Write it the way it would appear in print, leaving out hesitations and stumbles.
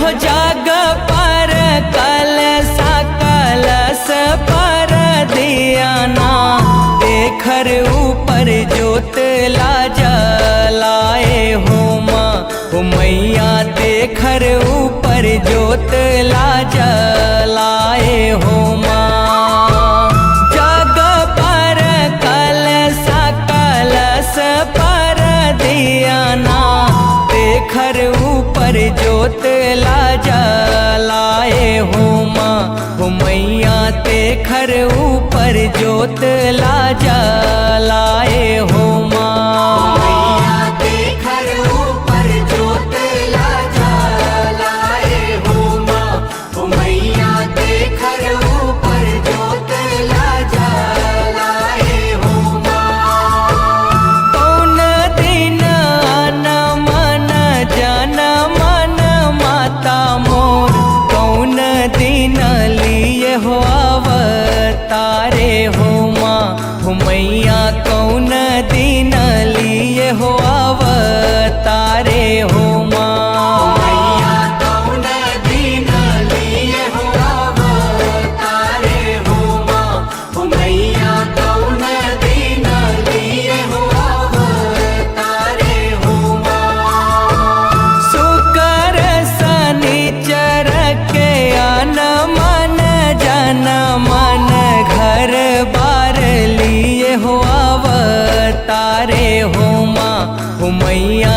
हो जाग पर कलसा कलश पर दियाना देखर ऊपर जोत ला जलाए हो माँ हो मैया देखर ऊपर जोत ला जलाए हो माँ। जग पर कलसा कलश पर दियाना देखर ऊपर जोत ला जलाए हो माँ हो मैया देखर ऊपर जोत ला जलाए हो माँ। मैया देखर ऊपर जोत ला जलाए हो माँ ओ मैया देखर ऊपर जोत ला जलाए हो माँ। कौन दिन न मन जन मन माता मोर कौन दिन लिए हो अवतारे हो माँ हो मैया कौन दिन लिए हो अवतारे हो माँ। मैया कौन दिन लिए हो अवतारे हो माँ ओ मैया कौन दिन लिए हो अवतारे हो माँ। शुकर शनिचर के अन मन जन मन घर बार लिए हो अवतारे हो माँ हो मैया